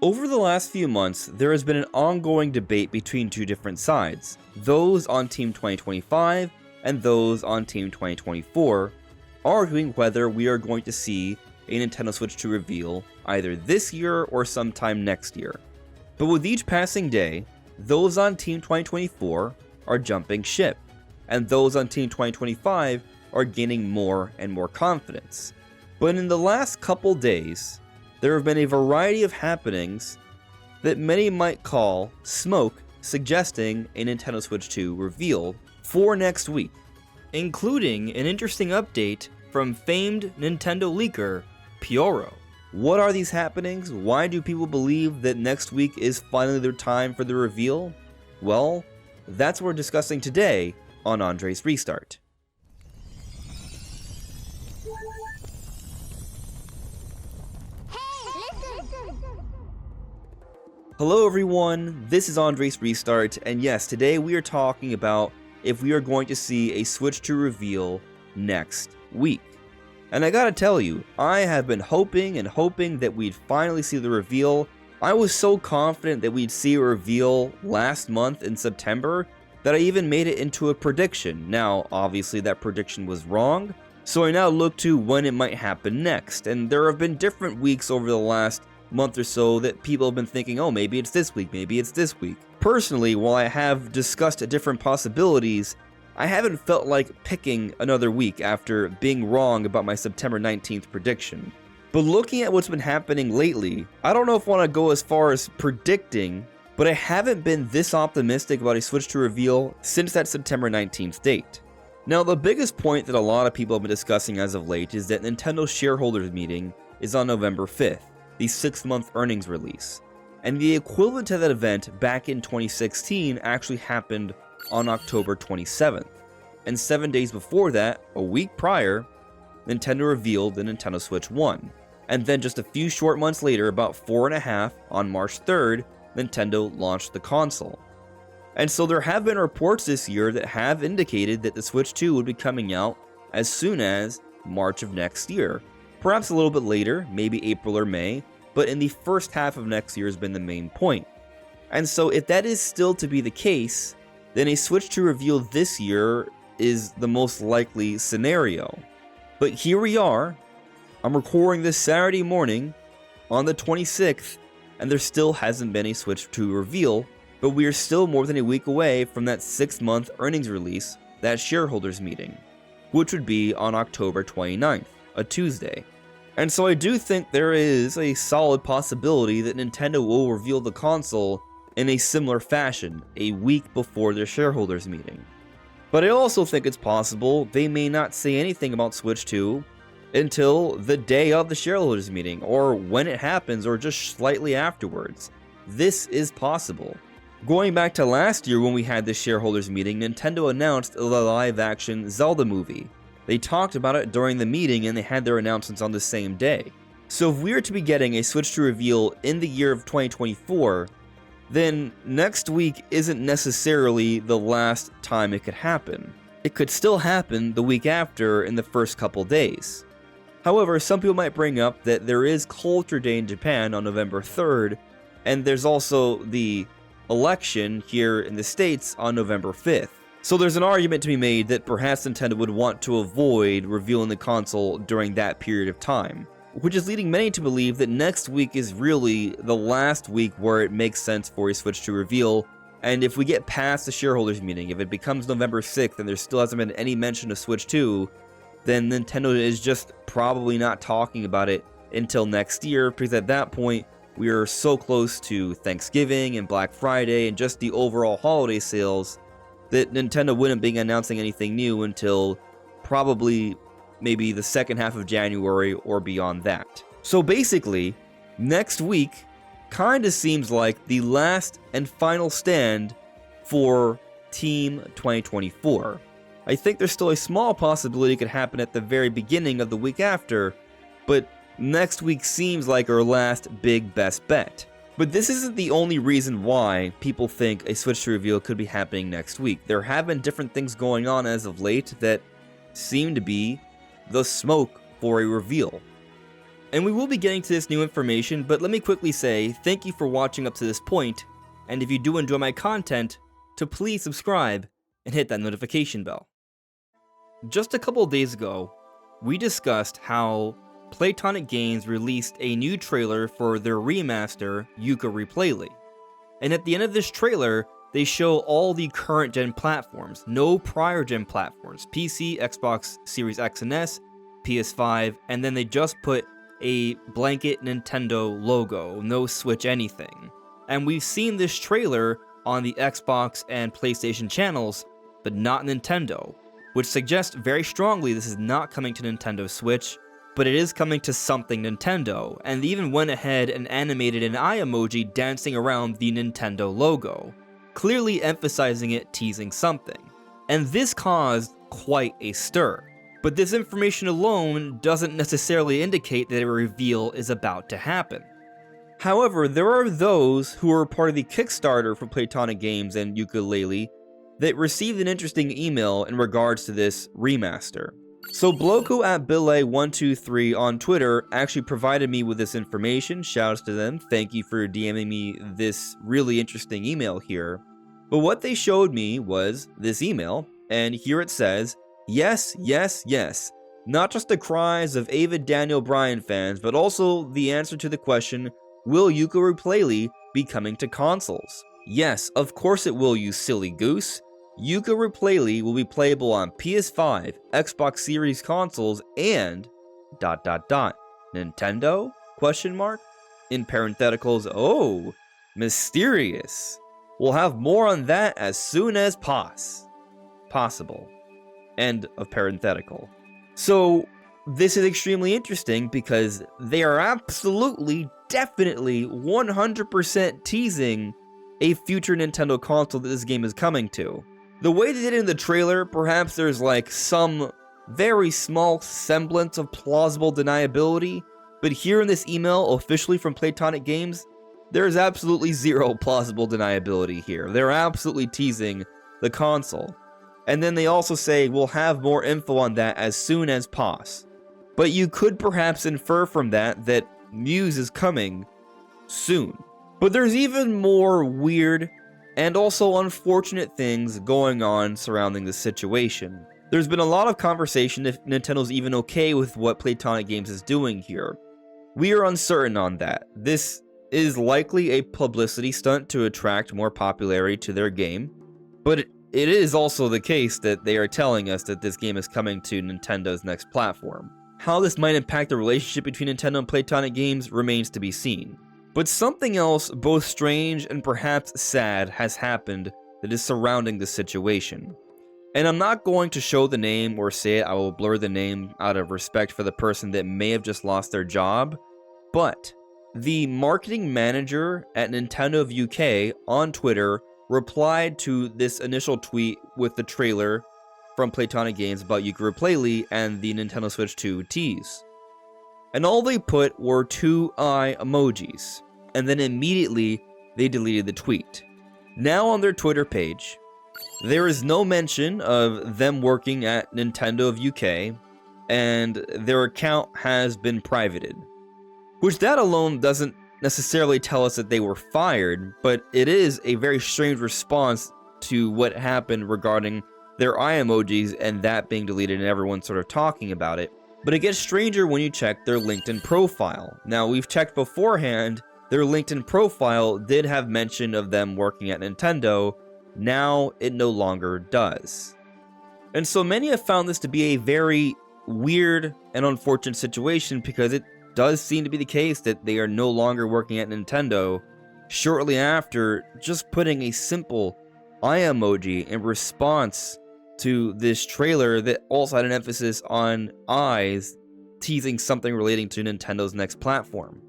Over the last few months, there has been an ongoing debate between two different sides, those on Team 2025 and those on Team 2024, arguing whether we are going to see a Nintendo Switch 2 reveal either this year or sometime next year. But with each passing day, those on Team 2024 are jumping ship, and those on Team 2025 are gaining more and more confidence. But in the last couple days, there have been a variety of happenings that many might call smoke suggesting a Nintendo Switch 2 reveal for next week, including an interesting update from famed Nintendo leaker Pyoro. What are these happenings? Why do people believe that next week is finally their time for the reveal? Well, that's what we're discussing today on Andres Restart. Hello everyone, this is Andres Restart, and yes, today we are talking about if we are going to see a Switch 2 reveal next week. And I gotta tell you, I have been hoping that we'd finally see the reveal. I was so confident that we'd see a reveal last month in September that I even made it into a prediction. Now, obviously that prediction was wrong, so I now look to when it might happen next, and there have been different weeks over the last month or so that people have been thinking, oh, maybe it's this week, maybe it's this week. Personally, while I have discussed different possibilities, I haven't felt like picking another week after being wrong about my September 19th prediction. But looking at what's been happening lately, I don't know if I want to go as far as predicting, but I haven't been this optimistic about a Switch 2 reveal since that September 19th date. Now, the biggest point that a lot of people have been discussing as of late is that Nintendo's shareholders meeting is on November 5th. The 6-month earnings release. And the equivalent to that event back in 2016 actually happened on October 27th. And 7 days before that, a week prior, Nintendo revealed the Nintendo Switch 1. And then just a few short months later, about 4.5, on March 3rd, Nintendo launched the console. And so there have been reports this year that have indicated that the Switch 2 would be coming out as soon as March of next year. Perhaps a little bit later, maybe April or May, but in the first half of next year has been the main point. And so if that is still to be the case, then a Switch 2 reveal this year is the most likely scenario. But here we are, I'm recording this Saturday morning on the 26th, and there still hasn't been a Switch 2 reveal, but we are still more than a week away from that 6-month earnings release, that shareholders meeting, which would be on October 29th, a Tuesday. And so I do think there is a solid possibility that Nintendo will reveal the console in a similar fashion, a week before their shareholders meeting. But I also think it's possible they may not say anything about Switch 2 until the day of the shareholders meeting, or when it happens, or just slightly afterwards. This is possible. Going back to last year when we had this shareholders meeting, Nintendo announced the live-action Zelda movie. They talked about it during the meeting and they had their announcements on the same day. So if we are to be getting a Switch 2 reveal in the year of 2024, then next week isn't necessarily the last time it could happen. It could still happen the week after in the first couple days. However, some people might bring up that there is Culture Day in Japan on November 3rd, and there's also the election here in the States on November 5th. So there's an argument to be made that perhaps Nintendo would want to avoid revealing the console during that period of time, which is leading many to believe that next week is really the last week where it makes sense for a Switch 2 reveal, and if we get past the shareholders meeting, if it becomes November 6th and there still hasn't been any mention of Switch 2, then Nintendo is just probably not talking about it until next year, because at that point, we are so close to Thanksgiving and Black Friday and just the overall holiday sales that Nintendo wouldn't be announcing anything new until probably maybe the second half of January or beyond that. So basically, next week kinda seems like the last and final stand for Team 2024. I think there's still a small possibility it could happen at the very beginning of the week after, but next week seems like our last big best bet. But this isn't the only reason why people think a Switch 2 reveal could be happening next week. There have been different things going on as of late that seem to be the smoke for a reveal. And we will be getting to this new information, but let me quickly say thank you for watching up to this point, and if you do enjoy my content, to please subscribe and hit that notification bell. Just a couple of days ago, we discussed how Playtonic Games released a new trailer for their remaster, Yooka-Replay. And at the end of this trailer, they show all the current gen platforms, no prior gen platforms, PC, Xbox Series X and S, PS5, and then they just put a blanket Nintendo logo, no Switch anything. And we've seen this trailer on the Xbox and PlayStation channels, but not Nintendo, which suggests very strongly this is not coming to Nintendo Switch, but it is coming to something Nintendo, and they even went ahead and animated an eye emoji dancing around the Nintendo logo, clearly emphasizing it teasing something. And this caused quite a stir. But this information alone doesn't necessarily indicate that a reveal is about to happen. However, there are those who are part of the Kickstarter for Playtonic Games and Yooka-Laylee that received an interesting email in regards to this remaster. So Bloco at Billet123 on Twitter actually provided me with this information. Shoutouts to them. Thank you for DMing me this really interesting email here. But what they showed me was this email, and here it says, yes, yes, yes. Not just the cries of avid Daniel Bryan fans, but also the answer to the question, will Yooka-Replay be coming to consoles? Yes, of course it will, you silly goose. Yooka-Replay will be playable on PS5, Xbox Series consoles, and ... Nintendo? Question mark? In parentheticals, oh, mysterious. We'll have more on that as soon as possible. End of parenthetical. So, this is extremely interesting because they are absolutely, definitely, 100% teasing a future Nintendo console that this game is coming to. The way they did it in the trailer, perhaps there's like some very small semblance of plausible deniability, but here in this email, officially from Playtonic Games, there's absolutely zero plausible deniability here. They're absolutely teasing the console. And then they also say, we'll have more info on that as soon as possible. But you could perhaps infer from that Muse is coming soon. But there's even more weird and also unfortunate things going on surrounding this situation. There's been a lot of conversation if Nintendo's even okay with what Playtonic Games is doing here. We are uncertain on that. This is likely a publicity stunt to attract more popularity to their game, but it is also the case that they are telling us that this game is coming to Nintendo's next platform. How this might impact the relationship between Nintendo and Playtonic Games remains to be seen. But something else, both strange and perhaps sad, has happened that is surrounding this situation. And I'm not going to show the name or say it, I will blur the name out of respect for the person that may have just lost their job, but the marketing manager at Nintendo of UK on Twitter replied to this initial tweet with the trailer from Playtonic Games about Yooka-Replay and the Nintendo Switch 2 tease. And all they put were 2 eye emojis, and then immediately they deleted the tweet. Now on their Twitter page, there is no mention of them working at Nintendo of UK, and their account has been privated. Which that alone doesn't necessarily tell us that they were fired, but it is a very strange response to what happened regarding their eye emojis and that being deleted and everyone sort of talking about it. But it gets stranger when you check their LinkedIn profile. Now, we've checked beforehand, their LinkedIn profile did have mention of them working at Nintendo. Now, it no longer does. And so many have found this to be a very weird and unfortunate situation because it does seem to be the case that they are no longer working at Nintendo shortly after just putting a simple eye emoji in response to this trailer that also had an emphasis on eyes, teasing something relating to Nintendo's next platform.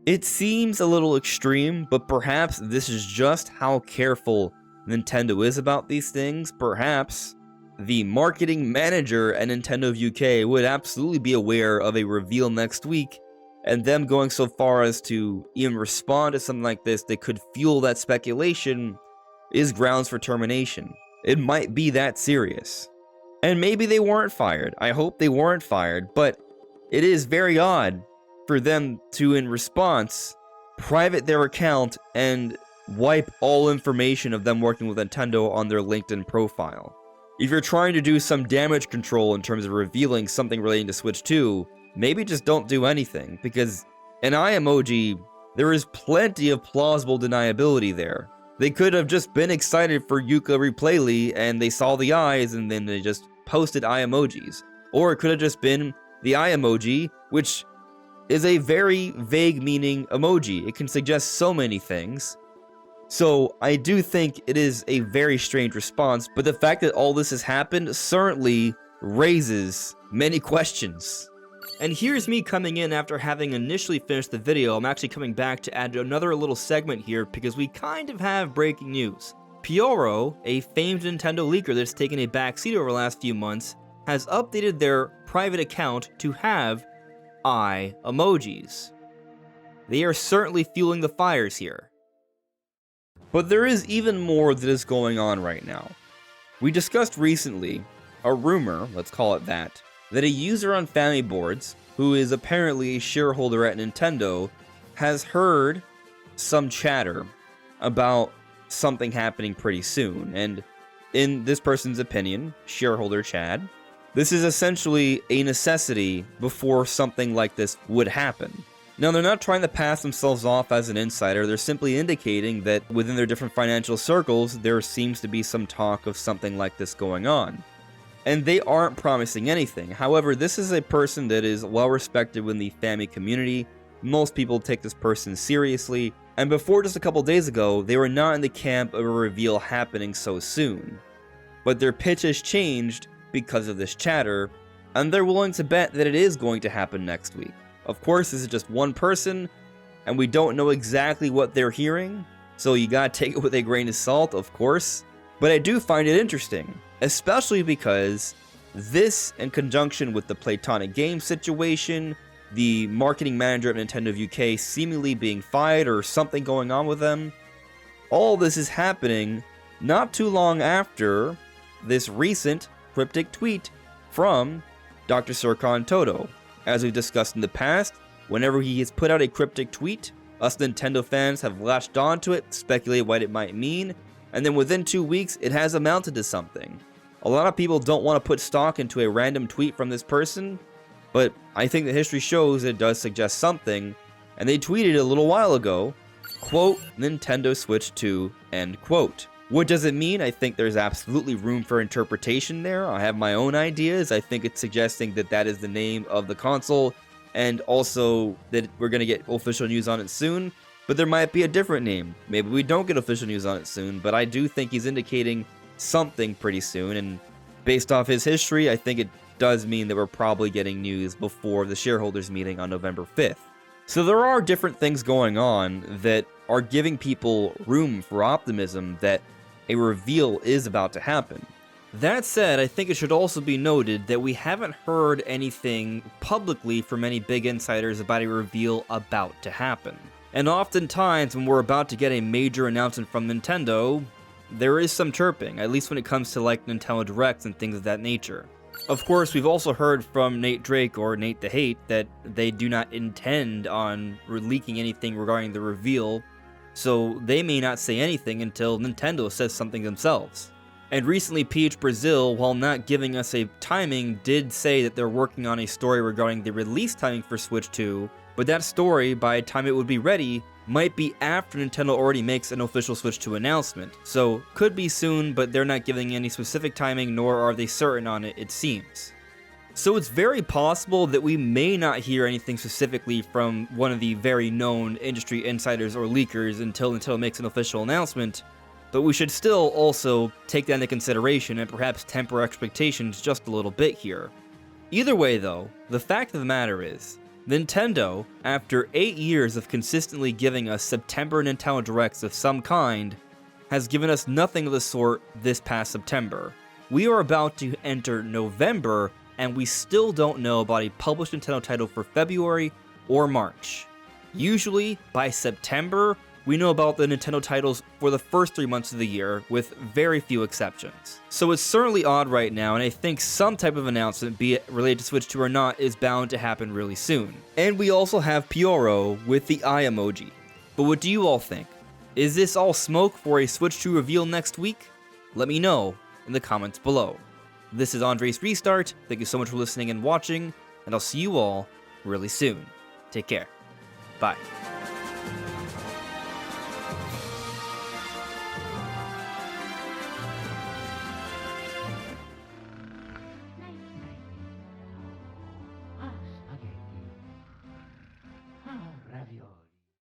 It seems a little extreme, but perhaps this is just how careful Nintendo is about these things. Perhaps the marketing manager at Nintendo of UK would absolutely be aware of a reveal next week, and them going so far as to even respond to something like this that could fuel that speculation is grounds for termination. It might be that serious. And maybe they weren't fired. I hope they weren't fired, but it is very odd for them to, in response, private their account and wipe all information of them working with Nintendo on their LinkedIn profile. If you're trying to do some damage control in terms of revealing something relating to Switch 2, maybe just don't do anything, because an eye emoji, there is plenty of plausible deniability there. They could have just been excited for Yuka Replayly and they saw the eyes and then they just posted eye emojis. Or it could have just been the eye emoji, which is a very vague meaning emoji. It can suggest so many things. So I do think it is a very strange response, but the fact that all this has happened certainly raises many questions. And here's me coming in after having initially finished the video. I'm actually coming back to add another little segment here because we kind of have breaking news. Pyoro, a famed Nintendo leaker that's taken a backseat over the last few months, has updated their private account to have eye emojis. They are certainly fueling the fires here. But there is even more that is going on right now. We discussed recently a rumor, let's call it that a user on Family Boards, who is apparently a shareholder at Nintendo, has heard some chatter about something happening pretty soon. And in this person's opinion, shareholder Chad, this is essentially a necessity before something like this would happen. Now, they're not trying to pass themselves off as an insider, they're simply indicating that within their different financial circles, there seems to be some talk of something like this going on. And they aren't promising anything. However, this is a person that is well respected within the family community. Most people take this person seriously, and before just a couple days ago, they were not in the camp of a reveal happening so soon. But their pitch has changed because of this chatter, and they're willing to bet that it is going to happen next week. Of course, this is just one person, and we don't know exactly what they're hearing, so you gotta take it with a grain of salt, of course. But I do find it interesting, especially because this, in conjunction with the Platonic Games situation, the marketing manager of Nintendo of UK seemingly being fired or something going on with them, all this is happening not too long after this recent cryptic tweet from Dr. Serkan Toto. As we've discussed in the past, whenever he has put out a cryptic tweet, us Nintendo fans have latched onto it, speculated what it might mean, and then within 2 weeks, it has amounted to something. A lot of people don't want to put stock into a random tweet from this person, but I think the history shows it does suggest something, and they tweeted a little while ago, quote, Nintendo Switch 2, end quote. What does it mean? I think there's absolutely room for interpretation there. I have my own ideas. I think it's suggesting that that is the name of the console, and also that we're going to get official news on it soon, but there might be a different name. Maybe we don't get official news on it soon, but I do think he's indicating something pretty soon, and based off his history, I think it does mean that we're probably getting news before the shareholders meeting on November 5th. So there are different things going on that are giving people room for optimism that a reveal is about to happen. That said, I think it should also be noted that we haven't heard anything publicly from any big insiders about a reveal about to happen. And oftentimes, when we're about to get a major announcement from Nintendo, there is some chirping, at least when it comes to like Nintendo Directs and things of that nature. Of course, we've also heard from Nate Drake, or Nate the Hate, that they do not intend on leaking anything regarding the reveal, so they may not say anything until Nintendo says something themselves. And recently, Peach Brazil, while not giving us a timing, did say that they're working on a story regarding the release timing for Switch 2, but that story, by the time it would be ready, might be after Nintendo already makes an official Switch 2 announcement. So, could be soon, but they're not giving any specific timing, nor are they certain on it, it seems. So it's very possible that we may not hear anything specifically from one of the very known industry insiders or leakers until Nintendo makes an official announcement, but we should still also take that into consideration and perhaps temper expectations just a little bit here. Either way though, the fact of the matter is, Nintendo, after 8 years of consistently giving us September Nintendo Directs of some kind, has given us nothing of the sort this past September. We are about to enter November, and we still don't know about a published Nintendo title for February or March. Usually, by September, we know about the Nintendo titles for the first 3 months of the year, with very few exceptions. So it's certainly odd right now, and I think some type of announcement, be it related to Switch 2 or not, is bound to happen really soon. And we also have Pyoro with the eye emoji. But what do you all think? Is this all smoke for a Switch 2 reveal next week? Let me know in the comments below. This is AndresRestart. Thank you so much for listening and watching, and I'll see you all really soon. Take care. Bye.